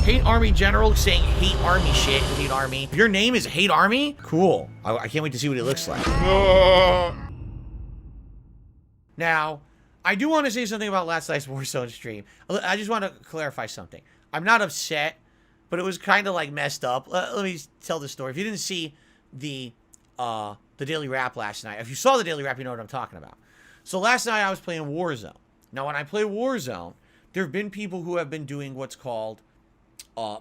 Hate Army General saying hate Army shit. Hate Army. If your name is Hate Army, cool. I can't wait to see what it looks like. Now, I do want to say something about last night's Warzone stream. I just want to clarify something. I'm not upset, but it was kind of like messed up. Let me tell the story. If you didn't see the daily wrap last night, if you saw the daily wrap, you know what I'm talking about. So last night I was playing Warzone. Now, when I play Warzone, there have been people who have been doing what's called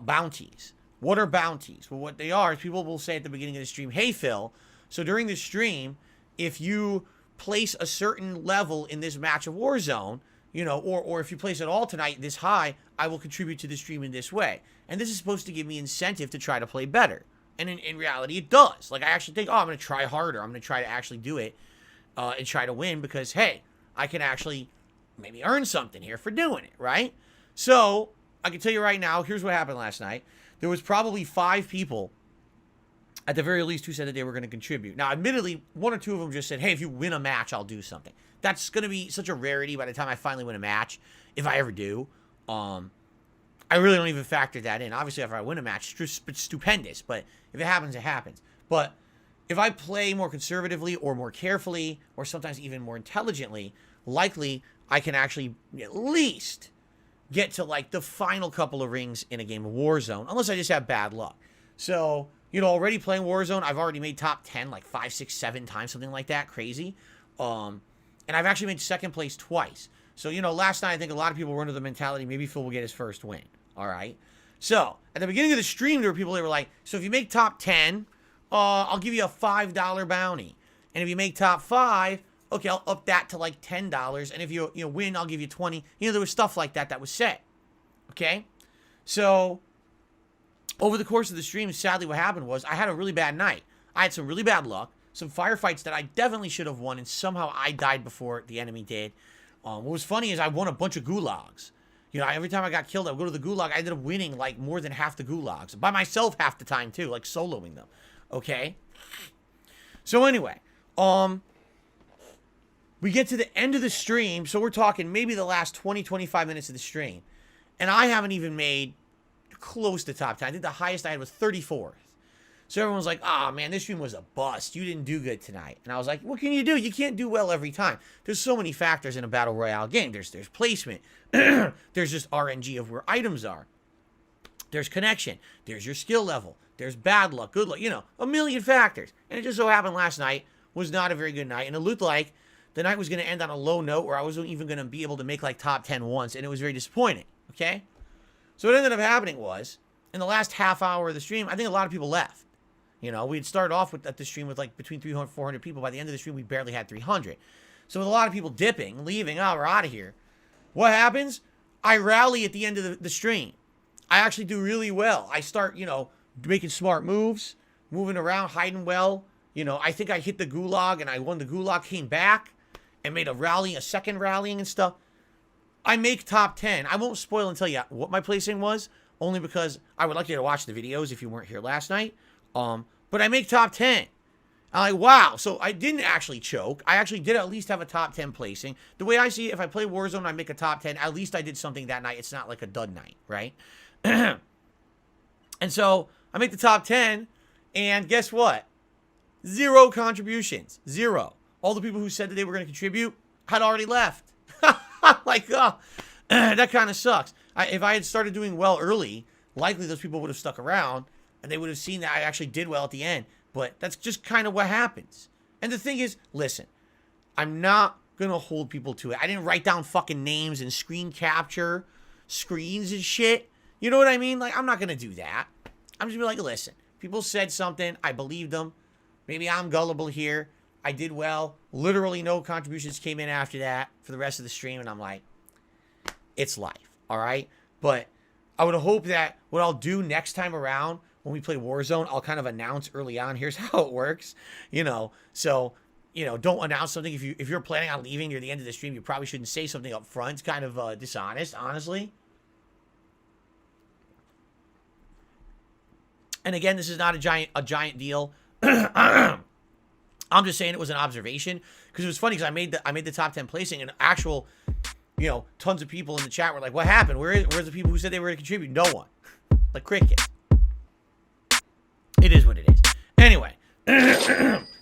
bounties. What are bounties? Well, what they are is people will say at the beginning of the stream, hey, Phil, so during the stream, if you place a certain level in this match of Warzone, you know, or if you place it all tonight this high, I will contribute to the stream in this way. And this is supposed to give me incentive to try to play better. And in reality, it does. Like, I actually think, oh, I'm going to try harder. I'm going to try to actually do it and try to win because, hey, I can actually maybe earn something here for doing it, right? So, I can tell you right now, here's what happened last night. There was probably 5 people, at the very least, who said that they were going to contribute. Now, admittedly, 1 or 2 of them just said, hey, if you win a match, I'll do something. That's going to be such a rarity by the time I finally win a match, if I ever do. I really don't even factor that in. Obviously, if I win a match, it's stupendous. But if it happens, it happens. But if I play more conservatively or more carefully or sometimes even more intelligently, likely I can actually at least get to, like, the final couple of rings in a game of Warzone, unless I just have bad luck. So, you know, already playing Warzone, I've already made top 10, like 5, 6, 7 times, something like that. Crazy. And I've actually made second place twice. So, you know, last night I think a lot of people were under the mentality maybe Phil will get his first win. All right. So, at the beginning of the stream, there were people that were like, so if you make top 10, I'll give you a $5 bounty. And if you make top 5, okay, I'll up that to like $10. And if you win, I'll give you 20. You know, there was stuff like that was set. Okay? So, over the course of the stream, sadly what happened was I had a really bad night. I had some really bad luck, some firefights that I definitely should have won, and somehow I died before the enemy did. What was funny is I won a bunch of gulags. You know, every time I got killed, I would go to the gulag. I ended up winning like more than half the gulags. By myself half the time too, like soloing them. Okay? So anyway, we get to the end of the stream, so we're talking maybe the last 20, 25 minutes of the stream. And I haven't even made close to top 10. I think the highest I had was 34th. So everyone's like, oh man, this stream was a bust. You didn't do good tonight. And I was like, what can you do? You can't do well every time. There's so many factors in a Battle Royale game. There's placement. There's just RNG of where items are. There's connection. There's your skill level. There's bad luck, good luck. You know, a million factors. And it just so happened last night was not a very good night. And it looked like the night was going to end on a low note where I wasn't even going to be able to make like top 10 once. And it was very disappointing. Okay? So what ended up happening was, in the last half hour of the stream, I think a lot of people left. You know, we had started off at the stream with like between 300 and 400 people. By the end of the stream, we barely had 300. So with a lot of people dipping, leaving, oh, we're out of here. What happens? I rally at the end of the stream. I actually do really well. I start, you know, making smart moves, moving around, hiding well. You know, I think I hit the gulag and I won the gulag, came back and made a second rallying and stuff. I make top 10. I won't spoil and tell you what my placing was, only because I would like you to watch the videos if you weren't here last night. But I make top 10. I'm like, wow. So I didn't actually choke. I actually did at least have a top 10 placing. The way I see it, if I play Warzone, I make a top 10. At least I did something that night. It's not like a dud night, right? And so I make the top 10, and guess what? 0 contributions. 0. All the people who said that they were going to contribute had already left. Like, oh, that kind of sucks. If I had started doing well early, likely those people would have stuck around, and they would have seen that I actually did well at the end. But that's just kind of what happens. And the thing is, listen, I'm not going to hold people to it. I didn't write down fucking names and screen capture screens and shit. You know what I mean? Like, I'm not going to do that. I'm just going to be like, listen, people said something. I believed them. Maybe I'm gullible here. I did well. Literally no contributions came in after that for the rest of the stream. And I'm like, it's life. All right? But I would hope that what I'll do next time around when we play Warzone, I'll kind of announce early on, here's how it works. You know, so, you know, don't announce something. If you're planning on leaving near the end of the stream, you probably shouldn't say something up front. It's kind of dishonest, honestly. And again, this is not a giant deal. I'm just saying it was an observation because it was funny because I made the top 10 placing and actual, you know, tons of people in the chat were like, what happened? Where's the people who said they were going to contribute? No one. Like cricket. It is what it is.